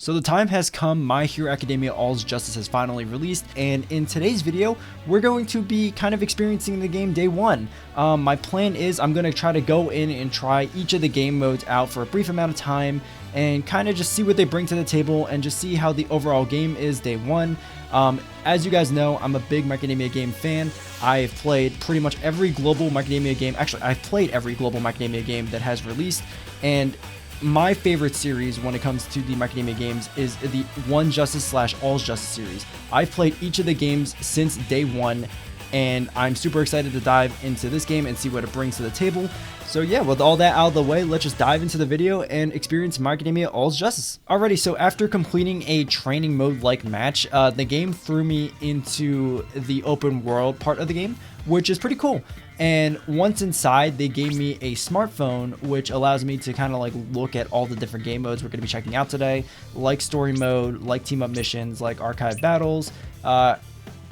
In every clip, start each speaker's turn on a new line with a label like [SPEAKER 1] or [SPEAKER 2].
[SPEAKER 1] So the time has come, My Hero Academia All's Justice has finally released, and in today's video, we're going to be kind of experiencing the game day one. My plan is I'm going to try to go in and try each of the game modes out for a brief amount of time and kind of just see what they bring to the table and just see how the overall game is day one. As you guys know, I'm a big My Academia game fan. I've played pretty much every global My Academia game. Actually, I've played every global My Academia game that has released, and my favorite series when it comes to the My Academia games is the One Justice / All's Justice series. I've played each of the games since day one, and I'm super excited to dive into this game and see what it brings to the table. So yeah, with all that out of the way, let's just dive into the video and experience My Academia All's Justice. Alrighty, so after completing a training mode like match, the game threw me into the open world part of the game, which is pretty cool. And once inside, they gave me a smartphone, which allows me to kind of like look at all the different game modes we're going to be checking out today, like story mode, like team up missions, like archive battles.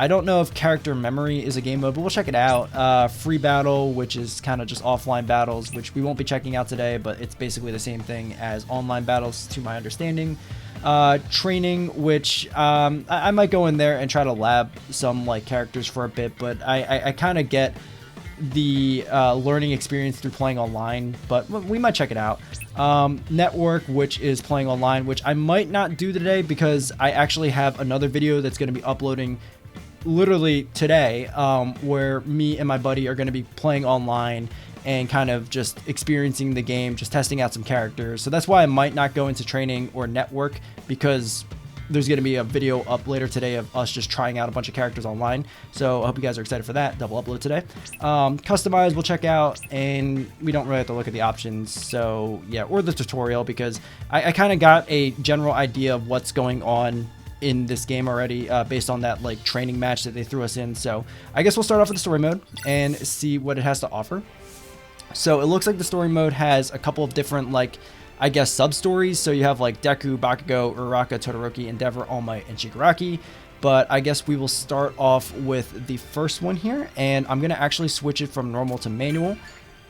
[SPEAKER 1] I don't know if character memory is a game mode, but we'll check it out. Free battle, which is kind of just offline battles, which we won't be checking out today, but it's basically the same thing as online battles to my understanding. Training, which I might go in there and try to lab some like characters for a bit, but I kind of get the learning experience through playing online, but we might check it out. Network, which is playing online, which I might not do today because I actually have another video that's going to be uploading literally today, where me and my buddy are going to be playing online and kind of just experiencing the game, just testing out some characters. So that's why I might not go into training or network, because there's going to be a video up later today of us just trying out a bunch of characters online. So I hope you guys are excited for that. Double upload today. Customize we'll check out, and we don't really have to look at the options. So yeah, or the tutorial, because I kind of got a general idea of what's going on in this game already, based on that like training match that they threw us in. So I guess we'll start off with the story mode and see what it has to offer. So it looks like the story mode has a couple of different, like, I guess, sub-stories. So you have like Deku, Bakugo, Uraraka, Todoroki, Endeavor, All Might, and Shigaraki. But I guess we will start off with the first one here, and I'm going to actually switch it from normal to manual.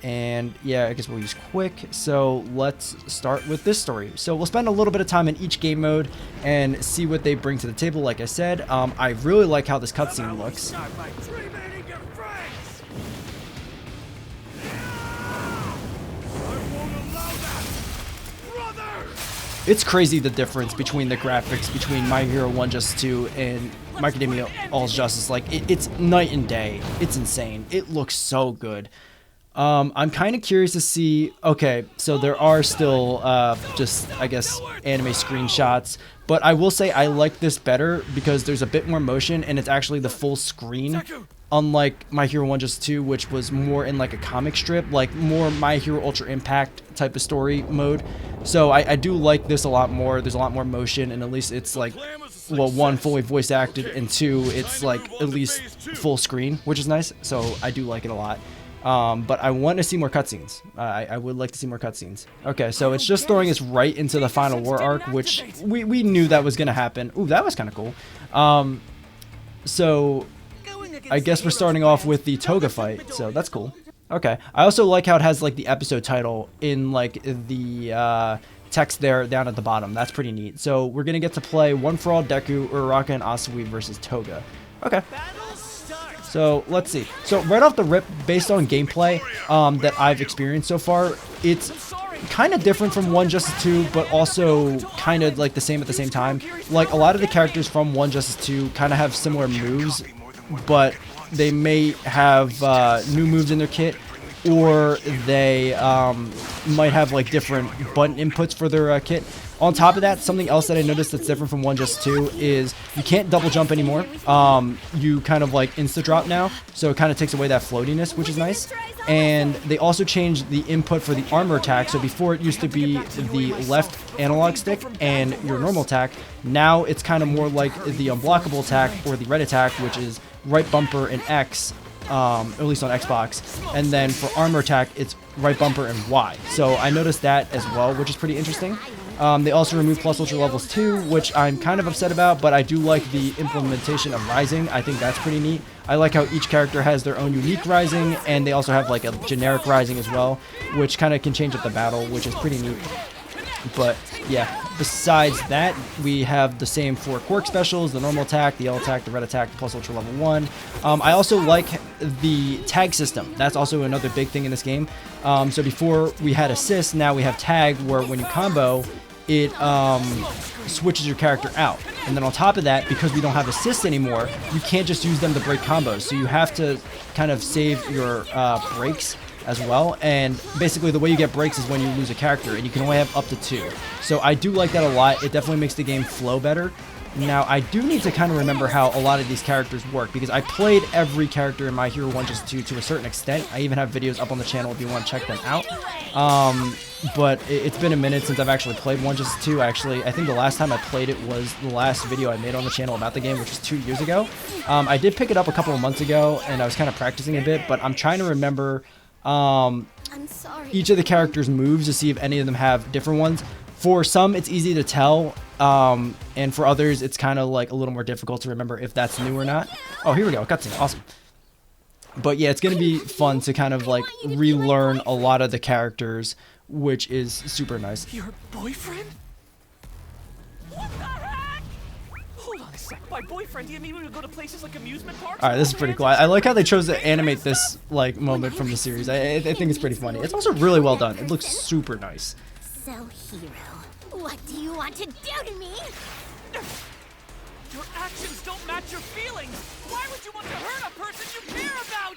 [SPEAKER 1] And yeah, I guess we'll use quick. So let's start with this story. So we'll spend a little bit of time in each game mode and see what they bring to the table. Like I said, I really like how this cutscene looks. It's crazy the difference between the graphics between My Hero 1 Justice 2 and My Academia All's Justice. Like, it's night and day. It's insane. It looks so good. I'm kind of curious to see. Okay, so there are still just, I guess, anime screenshots, but I will say I like this better because there's a bit more motion and it's actually the full screen, unlike My Hero 1 Justice 2, which was more in like a comic strip, like more My Hero Ultra Impact type of story mode. So I do like this a lot more. There's a lot more motion, and at least it's like, well, one, fully voice acted, and two, it's like at least full screen, which is nice. So I do like it a lot. But I want to see more cutscenes. I would like to see more cutscenes. Okay, so it's just throwing us right into the final war arc, which we knew that was going to happen. Ooh, that was kind of cool. So I guess we're starting off with the toga fight, so that's cool. Okay, I also like how it has like the episode title in like the text there down at the bottom. That's pretty neat. So we're going to get to play One for All, Deku, Uraraka, and Asui versus Toga. Okay. So let's see. So right off the rip, based on gameplay that I've experienced so far, it's kind of different from 1 Justice 2, but also kind of like the same at the same time. Like a lot of the characters from 1 Justice 2 kind of have similar moves, but they may have new moves in their kit, or they might have like different button inputs for their kit. On top of that, something else that I noticed that's different from 1 Justice 2 is you can't double jump anymore. You kind of like insta drop now, so it kind of takes away that floatiness, which is nice. And they also changed the input for the armor attack. So before it used to be the left analog stick and your normal attack. Now it's kind of more like the unblockable attack or the red attack, which is right bumper and X. At least on Xbox, and then for armor attack it's right bumper and Y. So I noticed that as well, which is pretty interesting. They also removed plus ultra levels too, which I'm kind of upset about, but I do like the implementation of rising. I think that's pretty neat. I like how each character has their own unique rising, and they also have like a generic rising as well, which kind of can change up the battle, which is pretty neat. But yeah, besides that, we have the same 4 quirk specials: the normal attack, the yellow attack, the red attack, the plus ultra level 1. I also like the tag system. That's also another big thing in this game. So before we had assist, now we have tag, where when you combo, it switches your character out. And then on top of that, because we don't have assist anymore, you can't just use them to break combos. So you have to kind of save your breaks as well. And basically the way you get breaks is when you lose a character, and you can only have up to 2. So I do like that a lot. It definitely makes the game flow better. Now, I do need to kind of remember how a lot of these characters work, because I played every character in My Hero 1 Justice 2 to a certain extent. I even have videos up on the channel if you want to check them out. But it's been a minute since I've actually played 1 Justice 2. Actually, I think the last time I played it was the last video I made on the channel about the game, which was 2 years ago. I did pick it up a couple of months ago, and I was kind of practicing a bit, but I'm trying to remember each of the characters' moves to see if any of them have different ones. For some, it's easy to tell, and for others, it's kind of like a little more difficult to remember if that's new or not. Oh, here we go, cutscene, awesome. But yeah, it's going to be fun to kind of like relearn a lot of the characters, which is super nice.
[SPEAKER 2] Your boyfriend? What the heck? Hold on a sec, my boyfriend, do you mean we would go to places like amusement parks?
[SPEAKER 1] Alright, this is pretty cool. I like how they chose to animate this like moment from the series. I think it's pretty funny. It's also really well done. It looks super nice.
[SPEAKER 3] So, Hero, what do you want to do to me?
[SPEAKER 2] Your actions don't match your feelings! Why would you want to hurt a person you care about?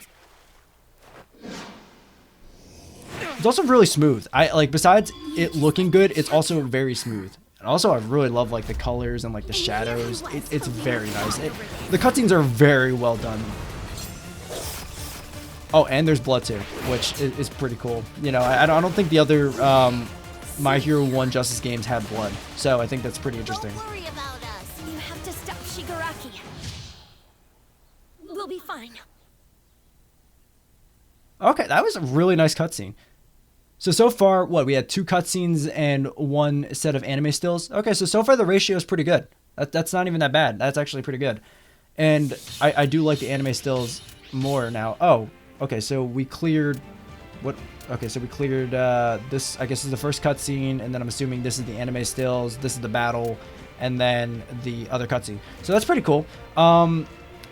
[SPEAKER 1] It's also really smooth. I like, besides it looking good, it's also very smooth. And also, I really love like the colors and like the shadows. It's very nice. The cutscenes are very well done. Oh, and there's blood too, which is pretty cool. You know, I don't think the other My Hero 1 Justice games had blood, so I think that's pretty interesting.
[SPEAKER 3] Don't worry about us. You have to stop Shigaraki. We'll be fine.
[SPEAKER 1] Okay, that was a really nice cutscene. So far, what, we had 2 cutscenes and 1 set of anime stills? Okay, so far the ratio is pretty good. That's not even that bad. That's actually pretty good. And I do like the anime stills more now. Oh, okay, so we cleared... What? Okay, so we cleared this, I guess, is the first cutscene, and then I'm assuming this is the anime stills, this is the battle, and then the other cutscene. So that's pretty cool.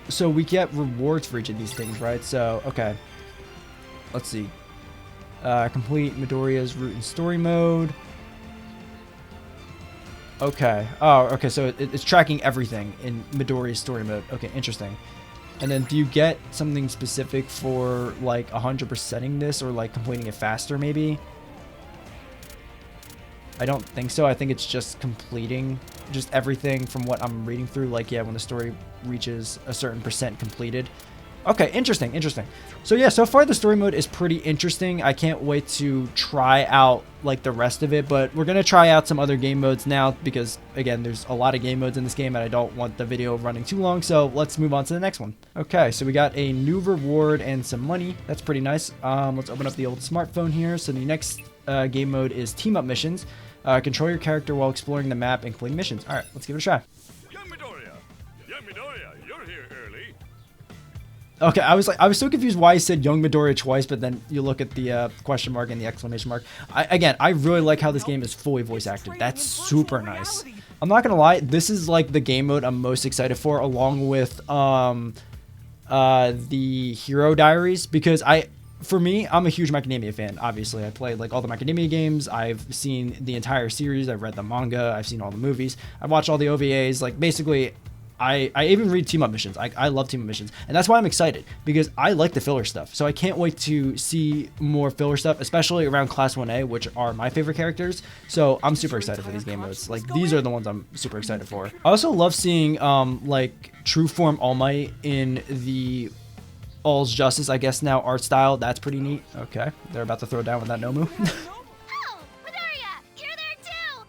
[SPEAKER 1] So we get rewards for each of these things, right? So, okay. Let's see. Complete Midoriya's route and story mode. Okay. Oh, okay, so it's tracking everything in Midoriya's story mode. Okay, interesting. And then do you get something specific for like 100%ing this, or like completing it faster maybe? I don't think so. I think it's just completing just everything from what I'm reading through. Like, yeah, when the story reaches a certain % completed. Okay, interesting, interesting. So yeah, so far the story mode is pretty interesting. I can't wait to try out like the rest of it, but we're gonna try out some other game modes now because again, there's a lot of game modes in this game and I don't want the video running too long, so let's move on to the next one. Okay, so we got a new reward and some money. That's pretty nice. Let's open up the old smartphone here. So the next game mode is team up missions. Control your character while exploring the map and completing missions. All right, let's give it a try.
[SPEAKER 4] Young Midoriya, you're here early.
[SPEAKER 1] Okay, I was so confused why he said Young Midoriya twice, but then you look at the question mark and the exclamation mark. I really like how this game is fully voice acted. That's super nice. I'm not gonna lie, this is like the game mode I'm most excited for, along with the Hero Diaries, because for me, I'm a huge Macadamia fan. Obviously, I played like all the Macadamia games. I've seen the entire series. I've read the manga. I've seen all the movies. I've watched all the OVAs. Like basically, I even read team up missions. I love team up missions, and that's why I'm excited, because I like the filler stuff. So I can't wait to see more filler stuff, especially around Class 1A, which are my favorite characters. So I'm super excited for these game modes. Like these are the ones I'm super excited for. I also love seeing like True Form All Might in the All's Justice, I guess now, art style. That's pretty neat. Okay, they're about to throw down with that Nomu.
[SPEAKER 3] Oh, Midoriya, you're there too.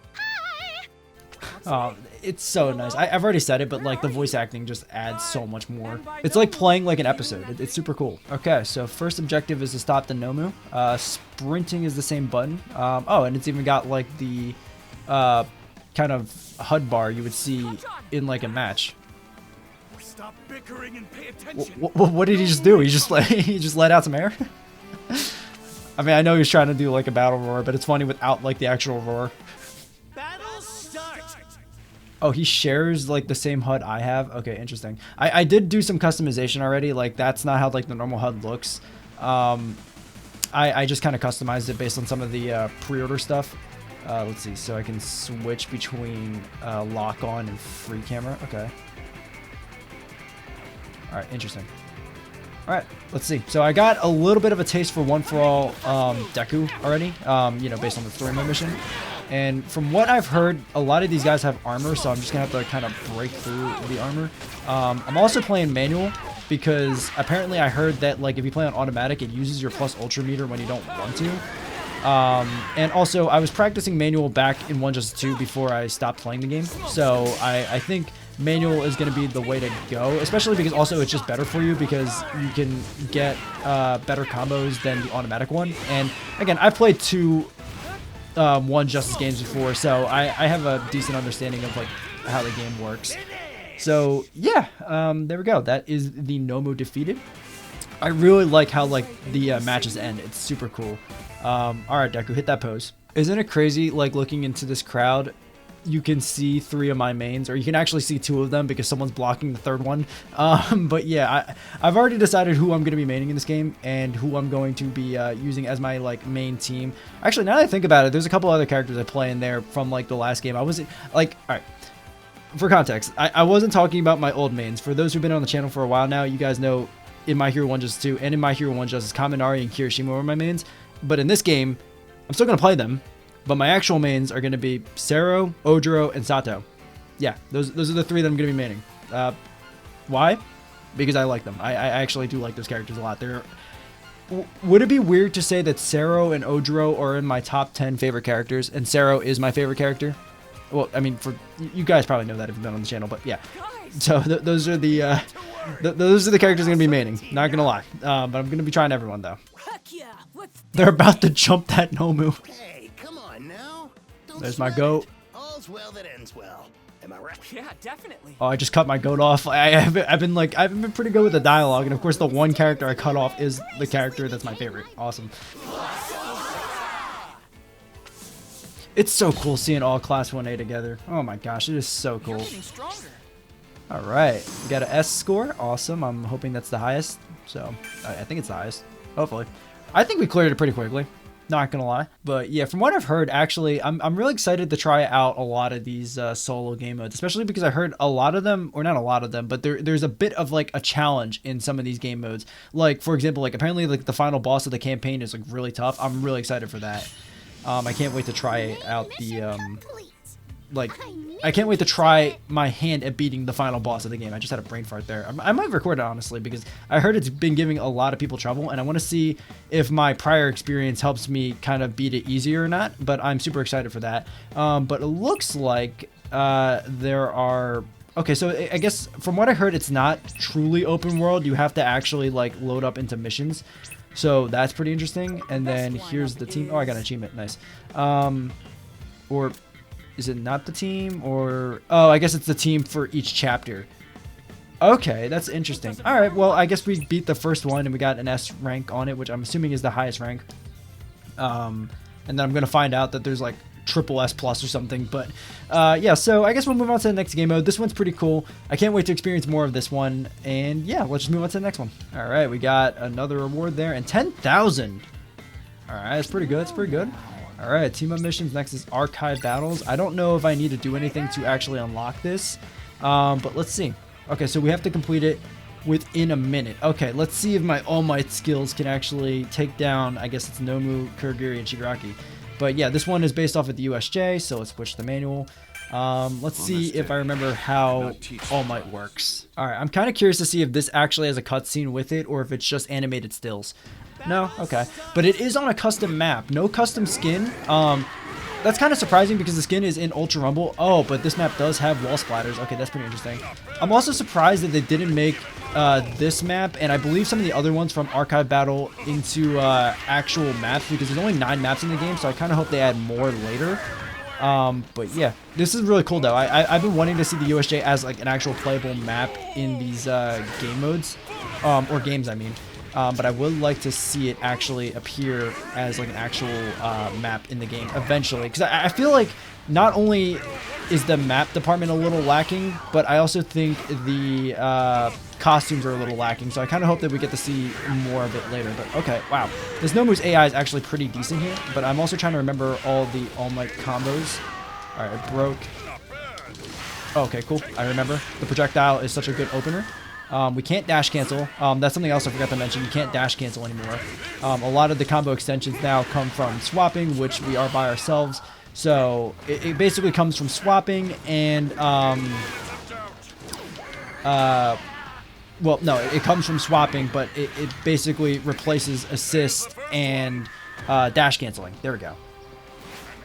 [SPEAKER 3] Hi.
[SPEAKER 1] Oh, it's so nice. I've already said it, but like the voice acting just adds so much more. It's like playing like an episode. It's super cool. Okay, so first objective is to stop the Nomu. Sprinting is the same button. Oh, and it's even got like the kind of HUD bar you would see in like a match.
[SPEAKER 4] Stop bickering and pay attention.
[SPEAKER 1] What did he just do? He just let out some air? I mean, I know he was trying to do like a battle roar, but it's funny without like the actual roar. Oh, he shares like the same HUD I have. Okay, interesting. I did do some customization already. Like that's not how like the normal HUD looks. I just kind of customized it based on some of the pre-order stuff. Let's see. So I can switch between lock on and free camera. Okay. All right, interesting. All right, let's see. So I got a little bit of a taste for One for All deku already. You know, based on the story mode mission. And from what I've heard, a lot of these guys have armor, so I'm just gonna have to kind of break through the armor. I'm also playing manual because apparently I heard that like if you play on automatic, it uses your plus ultra meter when you don't want to. And also I was practicing manual back in 1.2 before I stopped playing the game, so I think manual is going to be the way to go, especially because also it's just better for you because you can get better combos than the automatic one. And again, I've played two One Justice games before, so I have a decent understanding of like how the game works. So yeah, there we go. That is the Nomu defeated. I really like how like the matches end. It's super cool. All right, Deku, hit that pose. Isn't it crazy? Like looking into this crowd, you can see 3 of my mains, or you can actually see 2 of them because someone's blocking the 3rd one. But yeah, I've already decided who I'm going to be maining in this game and who I'm going to be using as my like main team. Actually, now that I think about it, there's a couple other characters I play in there from like the last game. I wasn't like, all right, for context, I wasn't talking about my old mains. For those who've been on the channel for a while now, you guys know in My Hero 1 Justice 2 and in My Hero 1 Justice, Kaminari and Kirishima were my mains. But in this game, I'm still going to play them. But my actual mains are going to be Sero, Ojiro, and Sato. Yeah, those are the 3 that I'm going to be maining. Why? Because I like them. I actually do like those characters a lot. Would it be weird to say that Sero and Ojiro are in my top 10 favorite characters, and Sero is my favorite character? Well, I mean, for you guys probably know that if you've been on the channel, but yeah. So those are the characters I'm going to be maining. Not going to lie. But I'm going to be trying everyone, though. They're about to jump that Nomu.
[SPEAKER 5] Hey, come on now.
[SPEAKER 1] There's my goat.
[SPEAKER 5] All's well that ends well. Am I right?
[SPEAKER 2] Yeah, definitely.
[SPEAKER 1] Oh, I just cut my goat off. I've been pretty good with the dialogue, and of course the one character I cut off is the character that's my favorite. Awesome. It's so cool seeing all Class 1A together. Oh my gosh, it is so cool.
[SPEAKER 2] You're getting stronger.
[SPEAKER 1] All right, we got an S score. Awesome. I'm hoping that's the highest. So I think it's the highest. Hopefully. I think we cleared it pretty quickly. Not gonna lie. But yeah, from what I've heard, actually, I'm really excited to try out a lot of these solo game modes, especially because I heard a lot of them, or not a lot of them, but there's a bit of like a challenge in some of these game modes. Like, for example, like apparently like the final boss of the campaign is like really tough. I'm really excited for that. I can't wait to try out the I can't wait to try my hand at beating the final boss of the game. I just had a brain fart there. I might record it, honestly, because I heard it's been giving a lot of people trouble, and I want to see if my prior experience helps me kind of beat it easier or not, but I'm super excited for that. But it looks like there are... Okay, so I guess from what I heard, it's not truly open world. You have to actually, like, load up into missions. So that's pretty interesting. And then here's the team. Oh, I got an achievement. Nice. Or... Is it not the team, or... Oh, I guess it's the team for each chapter. Okay, that's interesting. Alright, well, I guess we beat the first one, and we got an S rank on it, which I'm assuming is the highest rank. And then I'm going to find out that there's, like, triple S plus or something. But, yeah, so I guess we'll move on to the next game mode. This one's pretty cool. I can't wait to experience more of this one. And, yeah, let's just move on to the next one. Alright, we got another reward there, and 10,000. Alright, that's pretty good. It's pretty good. Alright, team up missions. Next is archive battles. I don't know if I need to do anything to actually unlock this, but let's see. Okay, so we have to complete it within a minute. Okay, let's see if my All Might skills can actually take down, I guess it's Nomu, Kurogiri, and Shigaraki. But yeah, this one is based off of the USJ, so let's switch the manual. Let's see if I remember how All Might works. Alright, I'm kind of curious to see if this actually has a cutscene with it, or if it's just animated stills. No? Okay. But it is on a custom map. No custom skin. That's kind of surprising because the skin is in Ultra Rumble. Oh, but this map does have wall splatters. Okay, that's pretty interesting. I'm also surprised that they didn't make this map, and I believe some of the other ones from Archive Battle into actual maps, because there's only 9 maps in the game, so I kind of hope they add more later. But yeah, this is really cool though. I've been wanting to see the USJ as like an actual playable map in these game modes, or games I mean. But I would like to see it actually appear as like an actual map in the game eventually, because I feel like not only is the map department a little lacking, but I also think the costumes are a little lacking, so I kind of hope that we get to see more of it later. But okay, wow. This Nomu's AI is actually pretty decent here, but I'm also trying to remember all the All Might combos. Alright, it broke. Oh, okay, cool. I remember. The projectile is such a good opener. We can't dash cancel. That's something else I forgot to mention. You can't dash cancel anymore. A lot of the combo extensions now come from swapping, which we are by ourselves. So it basically comes from swapping and well, no, it comes from swapping, but it basically replaces assist and dash canceling. There we go.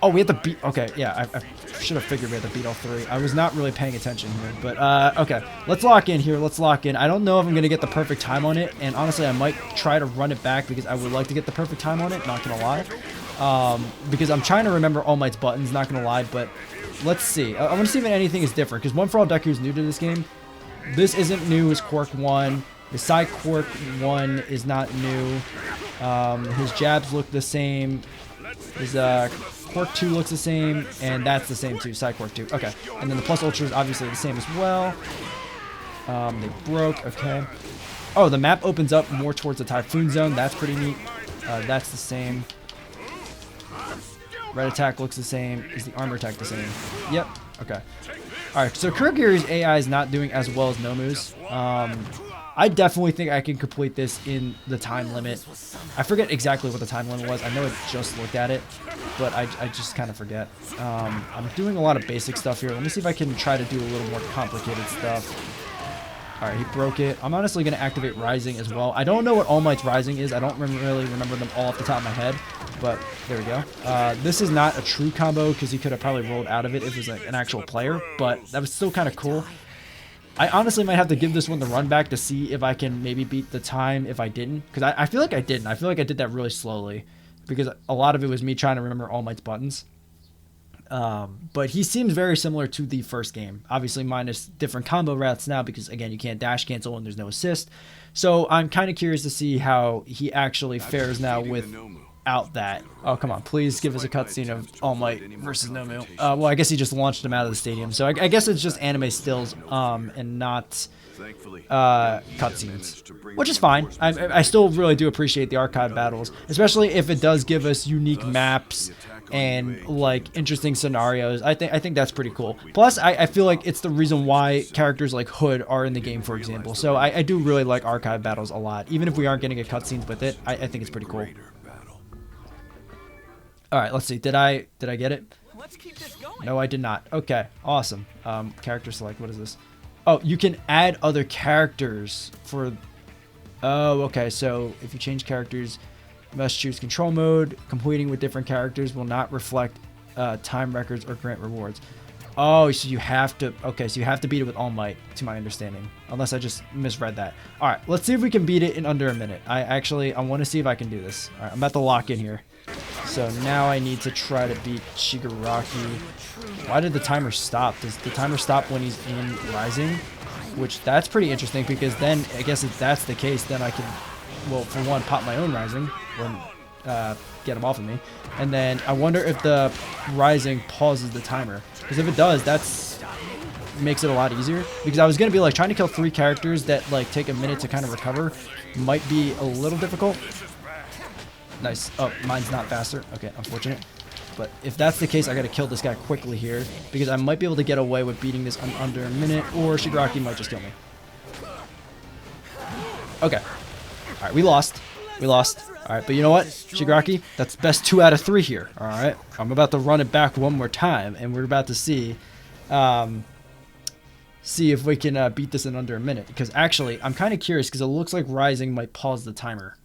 [SPEAKER 1] Oh, we have to beat... Okay, yeah, I should have figured we had to beat all three. I was not really paying attention here, but okay. Let's lock in here. Let's lock in. I don't know if I'm going to get the perfect time on it, and honestly, I might try to run it back because I would like to get the perfect time on it, not going to lie. Because I'm trying to remember All Might's buttons, not going to lie, but let's see. I want to see if anything is different, because One for All Deku is new to this game. This isn't new as Quirk 1. The side Quirk 1 is not new. His jabs look the same. His Quirk 2 looks the same, and that's the same too, side Quirk 2. Okay, and then the plus ultra is obviously the same as well. They broke, okay. Oh, the map opens up more towards the Typhoon Zone. That's pretty neat. That's the same. Red attack looks the same. Is the armor attack the same? Yep, okay. Alright, so Kurogiri's AI is not doing as well as Nomu's. I definitely think I can complete this in the time limit. I forget exactly what the time limit was. I know I just looked at it, but I just kind of forget. I'm doing a lot of basic stuff here. Let me see if I can try to do a little more complicated stuff. Alright, he broke it. I'm honestly going to activate Rising as well. I don't know what All Might's Rising is. I don't really remember them all off the top of my head, but there we go. This is not a true combo because he could have probably rolled out of it if it was like an actual player, but that was still kind of cool. I honestly might have to give this one the run back to see if I can maybe beat the time if I didn't. Because I feel like I didn't. I feel like I did that really slowly. Because a lot of it was me trying to remember All Might's buttons. But he seems very similar to the first game. Obviously minus different combo routes now. Because again, you can't dash cancel and there's no assist. So I'm kind of curious to see how he actually fares now without that. Oh, come on. Please give us a cutscene of All Might versus Nomu. Well, I guess he just launched him out of the stadium. So I guess it's just anime stills and not cutscenes. Which is fine. I still really do appreciate the archive battles. Especially if it does give us unique maps and like interesting scenarios. I think that's pretty cool. Plus, I feel like it's the reason why characters like Hood are in the game, for example. So I do really like archive battles a lot. Even if we aren't getting a cutscenes with it, I think it's pretty cool. Alright, let's see. Did I get it?
[SPEAKER 2] Let's keep this going.
[SPEAKER 1] No, I did not. Okay, awesome. Character select. What is this? Oh, you can add other characters for... Oh, okay. So if you change characters, you must choose control mode. Completing with different characters will not reflect time records or grant rewards. Oh, so you have to... Okay, so you have to beat it with All Might, to my understanding. Unless I just misread that. Alright, let's see if we can beat it in under a minute. I want to see if I can do this. Alright, I'm about to lock in here. So now I need to try to beat Shigaraki. Why did the timer stop? Does the timer stop when he's in Rising? Which, that's pretty interesting, because then, I guess if that's the case, then I can, well, for one, pop my own Rising, when, get him off of me. And then, I wonder if the Rising pauses the timer. Because if it does, that's makes it a lot easier. Because I was going to be, like, trying to kill 3 characters that, like, take a minute to kind of recover might be a little difficult. Nice. Oh, mine's not faster. Okay, unfortunate. But if that's the case, I gotta kill this guy quickly here, because I might be able to get away with beating this in under a minute, or Shigaraki might just kill me. Okay. Alright, we lost. We lost. Alright, but you know what? Shigaraki, that's best 2 out of 3 here. Alright. I'm about to run it back one more time, and we're about to see if we can beat this in under a minute. Because actually, I'm kind of curious, because it looks like Rising might pause the timer.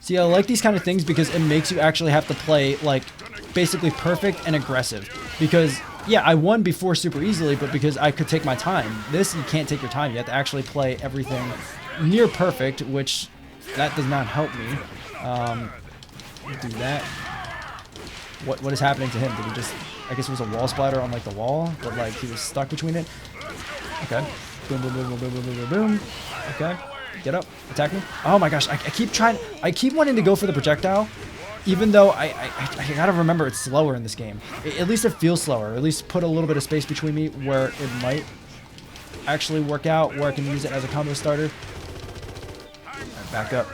[SPEAKER 1] See, I like these kind of things because it makes you actually have to play, like, basically perfect and aggressive. Because, yeah, I won before super easily, but because I could take my time. This, you can't take your time. You have to actually play everything near perfect, which that does not help me. Do that. What is happening to him? Did he just... I guess it was a wall splatter on, like, the wall, but, like, he was stuck between it. Okay. Boom, boom, boom, boom, boom, boom, boom, boom, boom. Okay. Get up. Attack me. Oh my gosh. I keep wanting to go for the projectile, even though I gotta remember it's slower in this game. At least it feels slower. At least put a little bit of space between me where it might actually work out, where I can use it as a combo starter. Right, back up.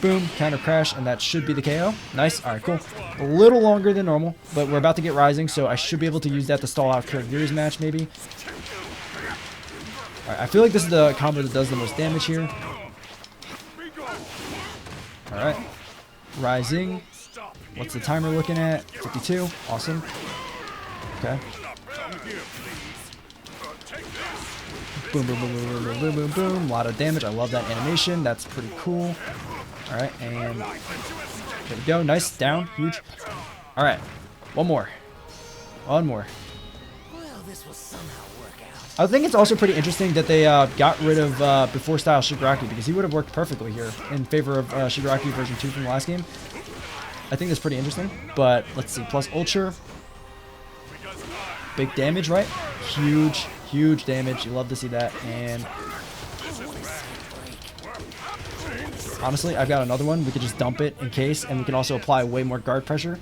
[SPEAKER 1] Boom, counter crash, and that should be the KO. Nice. All right, cool. A little longer than normal, but we're about to get rising, so I should be able to use that to stall out Kurogiri's match, maybe. All right, I feel like this is the combo that does the most damage here. All right, rising. What's the timer looking at? 52. Awesome. Okay. Boom, boom, boom, boom, boom, boom, boom, boom, boom. A lot of damage. I love that animation. That's pretty cool. All right, and there we go. Nice. Down. Huge. All right. One more. One more.
[SPEAKER 5] Well, this will somehow work out.
[SPEAKER 1] I think it's also pretty interesting that they got rid of before style Shigaraki, because he would have worked perfectly here in favor of Shigaraki version 2 from the last game. I think that's pretty interesting. But let's see. Plus Ultra. Big damage, right? Huge, huge damage. You love to see that. And honestly, I've got another one. We could just dump it in case, and we can also apply way more guard pressure.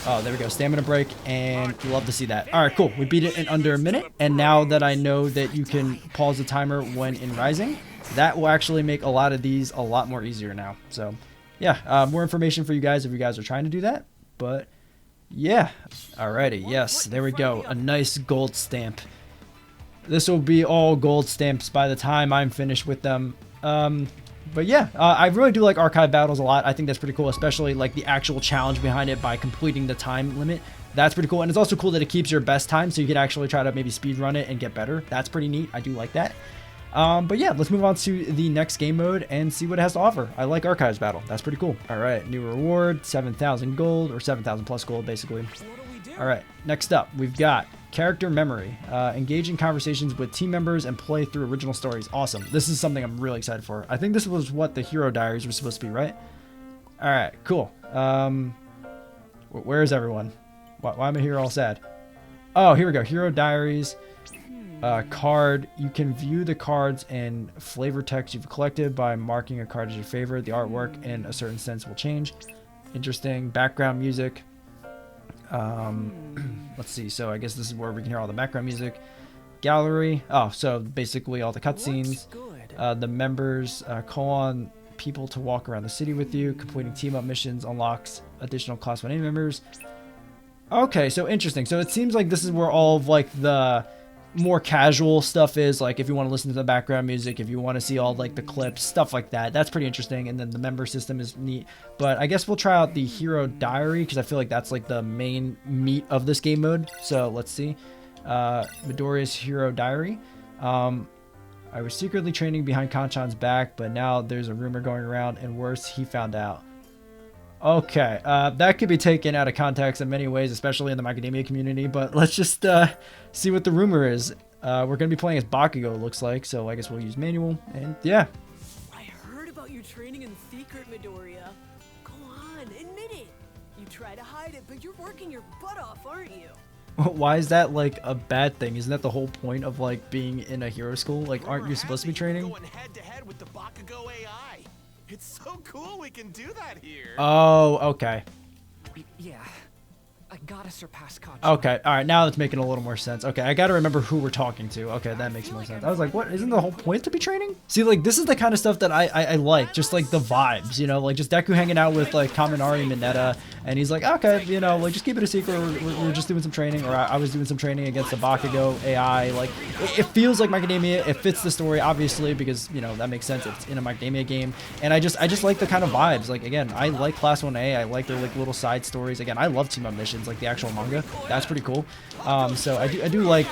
[SPEAKER 1] Oh, there we go. Stamina break, and you love to see that. All right, cool. We beat it in under a minute, and now that I know that you can pause the timer when in rising, that will actually make a lot of these a lot more easier now. So, yeah, more information for you guys if you guys are trying to do that. But, yeah. Alrighty, yes, there we go. A nice gold stamp. This will be all gold stamps by the time I'm finished with them. But yeah, I really do like archive battles a lot. I think that's pretty cool, especially like the actual challenge behind it by completing the time limit. That's pretty cool. And it's also cool that it keeps your best time, so you can actually try to maybe speed run it and get better. That's pretty neat. I do like that. But yeah, let's move on to the next game mode and see what it has to offer. I like archives battle. That's pretty cool. All right, new reward, 7,000 gold, or 7,000 plus gold, basically. All right, next up, we've got character memory. Engage in conversations with team members and play through original stories. Awesome. This is something I'm really excited for. I think this was what the Hero Diaries were supposed to be, right? All right, cool. Where is everyone? Why am I here all sad? Oh, here we go. Hero Diaries. Card. You can view the cards and flavor text you've collected by marking a card as your favorite. The artwork in a certain sense will change. Interesting. Background music. Let's see. So I guess this is where we can hear all the background music. Gallery. Oh, so basically all the cutscenes. The members call on people to walk around the city with you. Completing team up missions unlocks additional class 1A members. Okay, so interesting. So it seems like this is where all of like the more casual stuff is, like if you want to listen to the background music, if you want to see all like the clips, stuff like that. That's pretty interesting. And then the member system is neat. But I guess we'll try out the Hero Diary because I feel like that's like the main meat of this game mode. So let's see. Midoriya's Hero Diary. I was secretly training behind Kanchan's back, but now there's a rumor going around, and worse, he found out. Okay, that could be taken out of context in many ways, especially in the macadamia community, but let's just see what the rumor is. We're going to be playing as Bakugo, it looks like, so I guess we'll use manual, and yeah.
[SPEAKER 6] I heard about you training in secret, Midoriya. Go on, admit it. You try to hide it, but you're working your butt off, aren't you?
[SPEAKER 1] Why is that like a bad thing? Isn't that the whole point of like being in a hero school? Like, aren't you supposed to be training?
[SPEAKER 5] Going head to head with the Bakugo AI. It's so cool we can do that here.
[SPEAKER 1] Oh, okay.
[SPEAKER 2] Yeah, I gotta surpass Kanchan.
[SPEAKER 1] Okay, all right, now it's making a little more sense. Okay, I gotta remember who we're talking to. Okay, that makes more sense. I was like, what? Isn't the whole point to be training? See, like, this is the kind of stuff that I like, just like the vibes, you know, like just Deku hanging out with like Kaminari and Mineta, and he's like, okay, you know, like just keep it a secret. We're just doing some training, or I was doing some training against the Bakugo AI. Like, it feels like Macadamia. It fits the story, obviously, because you know that makes sense. It's in a Macadamia game, and I just like the kind of vibes. Like, again, I like Class 1A. I like their like little side stories. Again, I love team up missions, like the actual manga. That's pretty cool. So I do like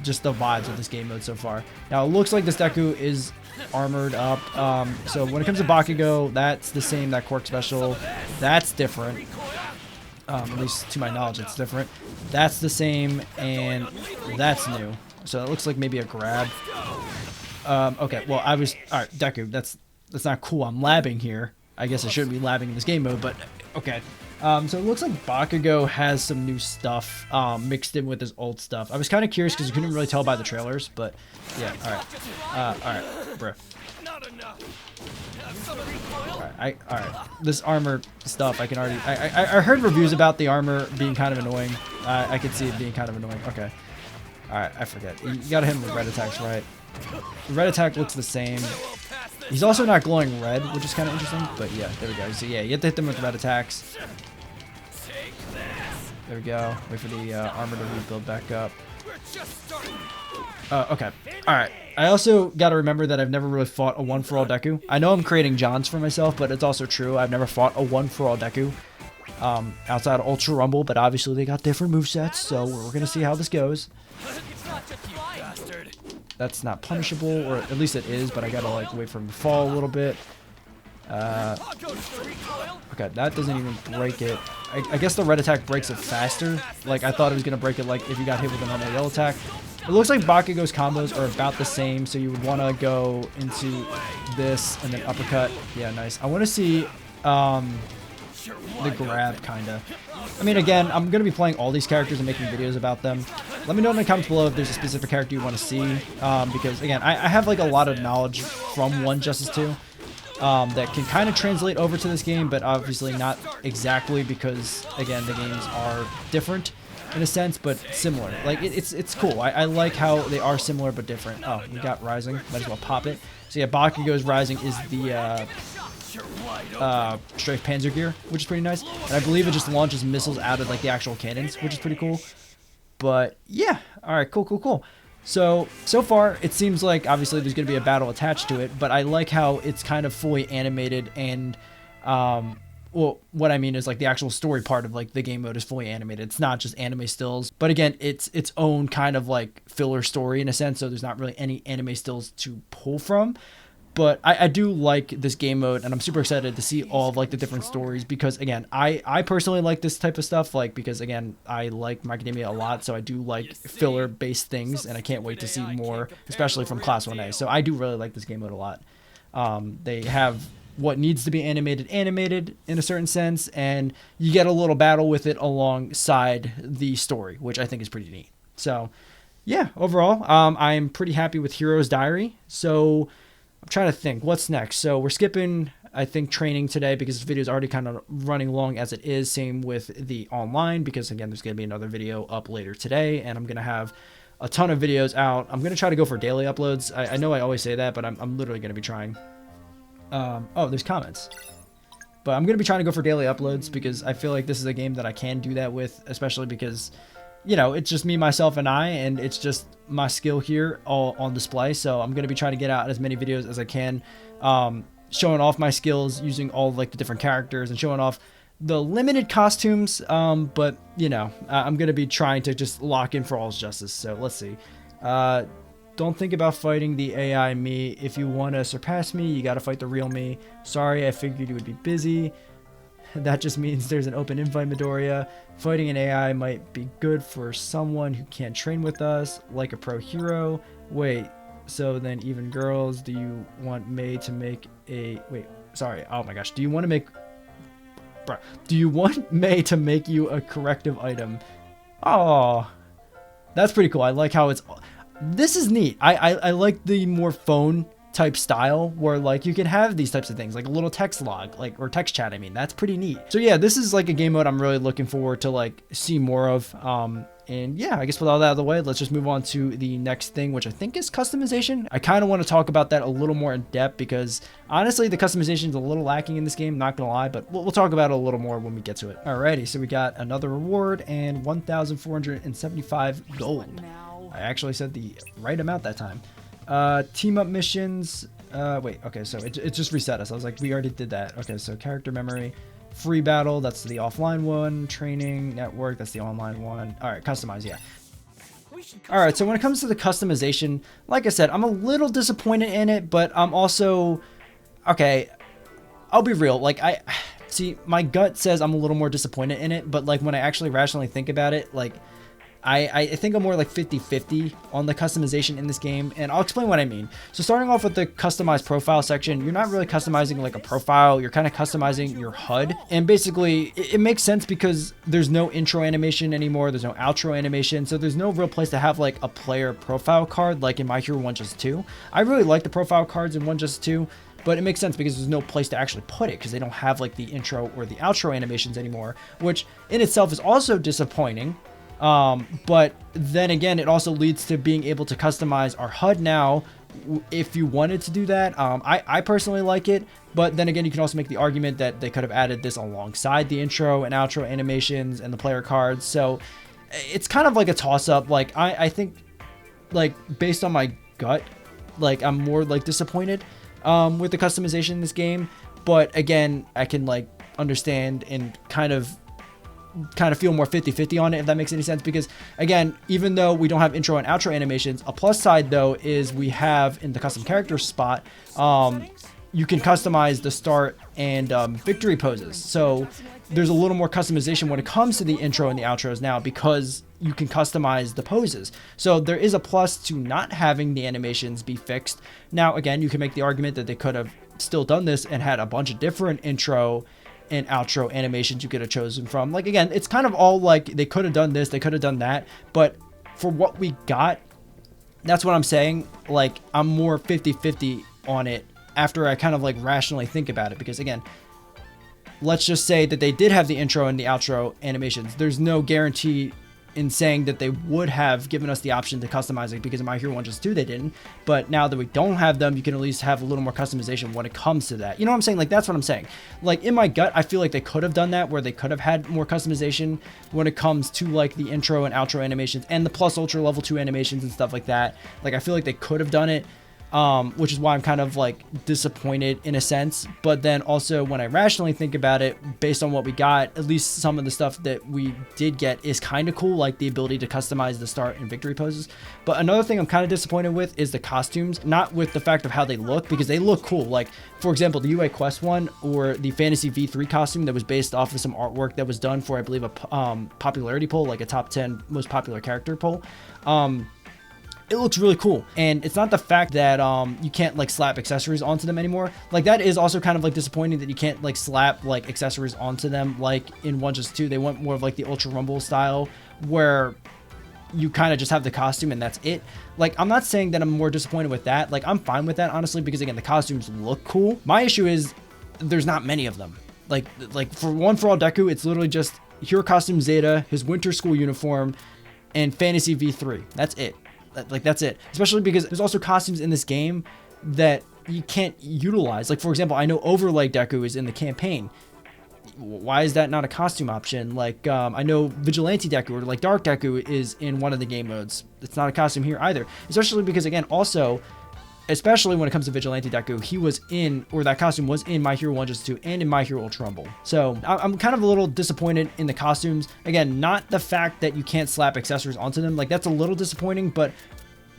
[SPEAKER 1] just the vibes of this game mode so far. Now it looks like this Deku is armored up. So when it comes to Bakugo, that's the same. That quirk special, that's different. At least to my knowledge, it's different. That's the same, and that's new. So it looks like maybe a grab. Okay, well all right, Deku. That's not cool. I'm labbing here. I guess I shouldn't be labbing in this game mode, but okay. So it looks like Bakugo has some new stuff mixed in with his old stuff. I was kind of curious because you couldn't really tell by the trailers, but yeah, all right, bro.
[SPEAKER 2] Not enough. Some recoil.
[SPEAKER 1] All right, All right. This armor stuff, I can already... I heard reviews about the armor being kind of annoying. I could see it being kind of annoying. Okay. All right, I forget. You gotta hit him with red attacks, right? The red attack looks the same. He's also not glowing red, which is kind of interesting. But yeah, there we go. So yeah, you have to hit them with red attacks. There we go. Wait for the armor to rebuild back up. Okay. Alright. I also got to remember that I've never really fought a one-for-all deku. I know I'm creating Johns for myself, but it's also true. I've never fought a one-for-all deku outside of Ultra Rumble, but obviously they got different movesets, so we're going to see how this goes. That's not punishable, or at least it is, but I got to like wait for him to fall a little bit. Okay, that doesn't even break it. I guess the red attack breaks it faster. Like, I thought it was going to break it like if you got hit with a normal yellow attack. It looks like Bakugo's combos are about the same, so you would want to go into this and then uppercut. Yeah, nice. I want to see the grab, kind of. I mean, again, I'm going to be playing all these characters and making videos about them. Let me know in the comments below if there's a specific character you want to see, because, again, I have, like, a lot of knowledge from 1 Justice 2. That can kind of translate over to this game, but obviously not exactly because, again, the games are different in a sense, but similar. Like, it's cool. I like how they are similar but different. Oh, we got Rising. Might as well pop it. So yeah, Bakugo's Rising is the Strafe Panzer Gear, which is pretty nice. And I believe it just launches missiles out of, like, the actual cannons, which is pretty cool. But, yeah. Alright, cool. So far, it seems like, obviously, there's going to be a battle attached to it, but I like how it's kind of fully animated and, well, what I mean is, like, the actual story part of, like, the game mode is fully animated. It's not just anime stills, but again, it's its own kind of, like, filler story in a sense, so there's not really any anime stills to pull from. But I do like this game mode, and I'm super excited to see all of, like, the different stories because, again, I personally like this type of stuff, like, because, again, I like My Academia a lot, so I do like filler-based things, and I can't wait to see more, especially from Class 1A. So I do really like this game mode a lot. They have what needs to be animated in a certain sense, and you get a little battle with it alongside the story, which I think is pretty neat. So, yeah, overall, I'm pretty happy with Hero's Diary. So I'm trying to think what's next. So we're skipping, I think, training today because this video is already kind of running long as it is. Same with the online because, again, there's going to be another video up later today, and I'm going to have a ton of videos out. I'm going to try to go for daily uploads. I know I always say that, but I'm literally going to be trying. Oh, there's comments. But I'm going to be trying to go for daily uploads because I feel like this is a game that I can do that with, especially because, you know, it's just me, myself, and I, and it's just my skill here all on display. So I'm going to be trying to get out as many videos as I can, showing off my skills using all of, like, the different characters and showing off the limited costumes. But, you know, I'm going to be trying to just lock in for All's Justice. So let's see. Don't think about fighting the AI me. If you want to surpass me, you got to fight the real me. Sorry, I figured you would be busy. That just means there's an open invite, Midoriya. Fighting an AI might be good for someone who can't train with us, like a pro hero. Wait, so then even girls, do you want May to make a... Wait, sorry. Oh my gosh. Do you want to make... Bruh. Do you want May to make you a corrective item? Oh, that's pretty cool. I like how it's... This is neat. I like the more phone type style where, like, you can have these types of things, like a little text log, like, or text chat. I mean, that's pretty neat. So yeah, this is like a game mode I'm really looking forward to, like, see more of. And yeah, I guess with all that out of the way, let's just move on to the next thing, which I think is customization. I kind of want to talk about that a little more in depth because honestly, the customization is a little lacking in this game, not gonna lie, but we'll talk about it a little more when we get to it. Alrighty, so we got another reward and 1,475 gold. I actually said the right amount that time. Team up missions. Wait, okay, so it just reset us. I was like, we already did that. Okay, so character memory. Free battle, that's the offline one. Training, network, that's the online one. Alright, customize, yeah. Alright, so when it comes to the customization, like I said, I'm a little disappointed in it, but I'm also... Okay, I'll be real. Like, see, my gut says I'm a little more disappointed in it, but, like, when I actually rationally think about it, like... I think I'm more like 50-50 on the customization in this game, and I'll explain what I mean. So starting off with the customized profile section, you're not really customizing like a profile, you're kind of customizing your HUD, and basically it makes sense because there's no intro animation anymore, there's no outro animation, so there's no real place to have like a player profile card like in My Hero 1 Just 2. I really like the profile cards in 1 Just 2, but it makes sense because there's no place to actually put it because they don't have like the intro or the outro animations anymore, which in itself is also disappointing. But then again, it also leads to being able to customize our HUD now if you wanted to do that. I personally like it, but then again, you can also make the argument that they could have added this alongside the intro and outro animations and the player cards. So it's kind of like a toss-up. Like I think, like, based on my gut, like, I'm more like disappointed with the customization in this game. But again, I can like understand and kind of feel more 50-50 on it, if that makes any sense, because again, even though we don't have intro and outro animations, a plus side though is we have in the custom character spot, you can customize the start and victory poses. So there's a little more customization when it comes to the intro and the outros now, because you can customize the poses. So there is a plus to not having the animations be fixed. Now again, you can make the argument that they could have still done this and had a bunch of different intro and outro animations you could have chosen from. Like, again, it's kind of all like they could have done this, they could have done that, but for what we got, that's what I'm saying. Like, I'm more 50-50 on it after I kind of like rationally think about it, because again, let's just say that they did have the intro and the outro animations. There's no guarantee in saying that they would have given us the option to customize it, because in My Hero 1 Just 2 they didn't. But now that we don't have them, you can at least have a little more customization when it comes to that. You know what I'm saying? Like, that's what I'm saying. Like, in my gut, I feel like they could have done that, where they could have had more customization when it comes to like the intro and outro animations and the plus ultra level 2 animations and stuff like that. Like, I feel like they could have done it, which is why I'm kind of like disappointed in a sense. But then also, when I rationally think about it, based on what we got, at least some of the stuff that we did get is kind of cool, like the ability to customize the start and victory poses. But another thing I'm kind of disappointed with is the costumes, not with the fact of how they look, because they look cool. Like, for example, the UA Quest one or the Fantasy V3 costume that was based off of some artwork that was done for, I believe, a popularity poll, like a top 10 most popular character poll. It looks really cool. And it's not the fact that you can't like slap accessories onto them anymore. Like, that is also kind of like disappointing that you can't like slap like accessories onto them like in 1 Just 2. They went more of like the Ultra Rumble style, where you kind of just have the costume and that's it. Like, I'm not saying that I'm more disappointed with that. Like, I'm fine with that, honestly, because again, the costumes look cool. My issue is there's not many of them. Like for One For All Deku, it's literally just Hero Costume Zeta, his winter school uniform, and Fantasy V3. That's it. Like, that's it. Especially because there's also costumes in this game that you can't utilize. Like, for example, I know Overlay Deku is in the campaign. Why is that not a costume option? Like, I know Vigilante Deku or like Dark Deku is in one of the game modes. It's not a costume here either. Especially because, again, also, especially when it comes to Vigilante Deku, he was in, or that costume was in My Hero 1 Just 2 and in My Hero Ultra Rumble. So I'm kind of a little disappointed in the costumes. Again, not the fact that you can't slap accessories onto them. Like, that's a little disappointing, but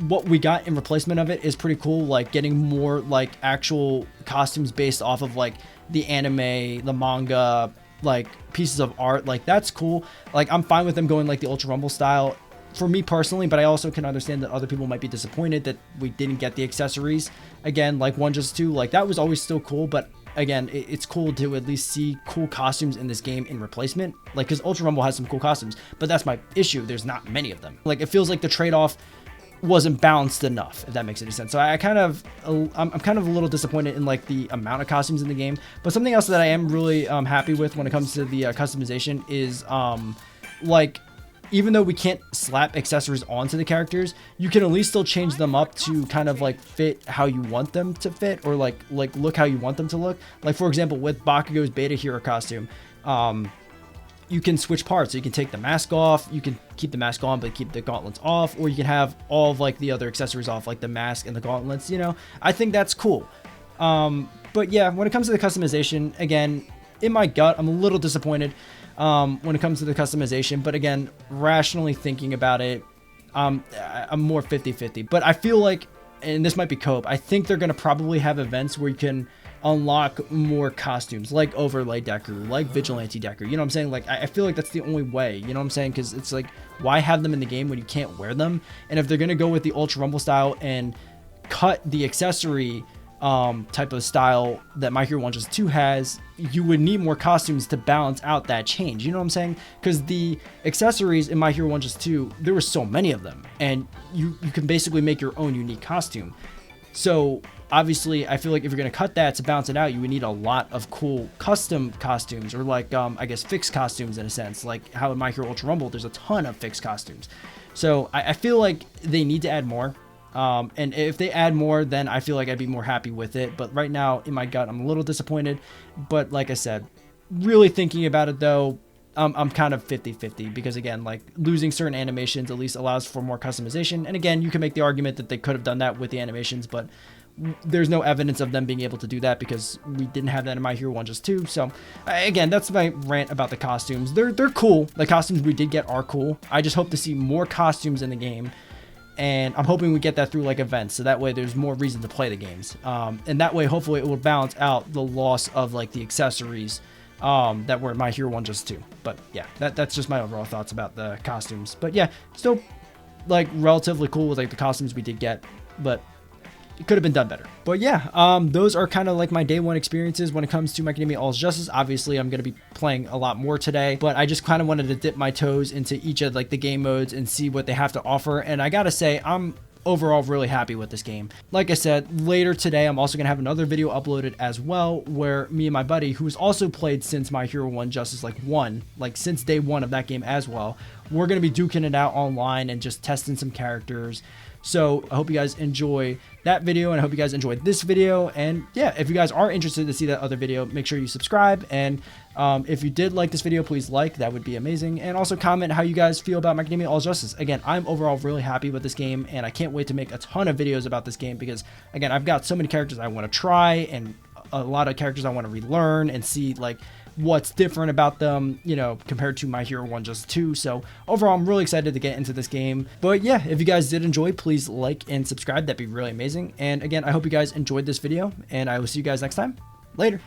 [SPEAKER 1] what we got in replacement of it is pretty cool. Like, getting more like actual costumes based off of like the anime, the manga, like pieces of art. Like, that's cool. Like, I'm fine with them going like the Ultra Rumble style for me personally, but I also can understand that other people might be disappointed that we didn't get the accessories again, like 1 Just 2. Like, that was always still cool, but again, it's cool to at least see cool costumes in this game in replacement. Like, because Ultra Rumble has some cool costumes, but that's my issue. There's not many of them. Like, it feels like the trade-off wasn't balanced enough, if that makes any sense. So I'm kind of a little disappointed in like the amount of costumes in the game. But something else that I am really happy with when it comes to the customization is like, even though we can't slap accessories onto the characters, you can at least still change them up to kind of like fit how you want them to fit, or like look how you want them to look. Like, for example, with Bakugo's Beta Hero costume, you can switch parts. So you can take the mask off, you can keep the mask on but keep the gauntlets off, or you can have all of like the other accessories off, like the mask and the gauntlets. You know, I think that's cool. But yeah, when it comes to the customization, again, in my gut, I'm a little disappointed when it comes to the customization. But again, rationally thinking about it, I'm more 50-50. But I feel like, and this might be cope, I think they're going to probably have events where you can unlock more costumes, like Overlay Deku, like Vigilante Deku. You know what I'm saying? Like, I feel like that's the only way, you know what I'm saying? Because it's like, why have them in the game when you can't wear them? And if they're going to go with the Ultra Rumble style and cut the accessory type of style that My Hero 1 Just 2 has, you would need more costumes to balance out that change. You know what I'm saying? Because the accessories in My Hero 1 Just 2, there were so many of them, and you can basically make your own unique costume. So obviously, I feel like if you're going to cut that to balance it out, you would need a lot of cool custom costumes, or like, I guess, fixed costumes in a sense. Like how in My Hero Ultra Rumble, there's a ton of fixed costumes. So I feel like they need to add more. And if they add more, then I feel like I'd be more happy with it. But right now, in my gut, I'm a little disappointed. But like I said, really thinking about it though, I'm kind of 50-50, because again, like losing certain animations at least allows for more customization. And again, you can make the argument that they could have done that with the animations, but there's no evidence of them being able to do that because we didn't have that in My Hero 1 Just 2. So again, that's my rant about the costumes. They're cool. The costumes we did get are cool. I just hope to see more costumes in the game. And I'm hoping we get that through like events, so that way there's more reason to play the games. And that way, hopefully, it will balance out the loss of like the accessories that were in My Hero 1 Just 2. But yeah, that's just my overall thoughts about the costumes. But yeah, still like relatively cool with like the costumes we did get, but it could have been done better. But yeah, those are kind of like my day one experiences when it comes to My Academia All's Justice. Obviously, I'm going to be playing a lot more today, but I just kind of wanted to dip my toes into each of like the game modes and see what they have to offer. And I gotta say, I'm overall really happy with this game. Like I said, later today, I'm also going to have another video uploaded as well, where me and my buddy, who's also played since My Hero 1 Justice like since day one of that game as well, we're going to be duking it out online and just testing some characters. So I hope you guys enjoy that video, and I hope you guys enjoyed this video. And yeah, if you guys are interested to see that other video, make sure you subscribe. And if you did like this video, please like, that would be amazing. And also comment how you guys feel about My Academia All's Justice. Again, I'm overall really happy with this game, and I can't wait to make a ton of videos about this game, because again, I've got so many characters I want to try, and a lot of characters I want to relearn and see like what's different about them, you know, compared to My Hero 1 Just 2. So overall, I'm really excited to get into this game. But yeah, if you guys did enjoy, please like and subscribe. That'd be really amazing. And again, I hope you guys enjoyed this video, and I will see you guys next time. Later.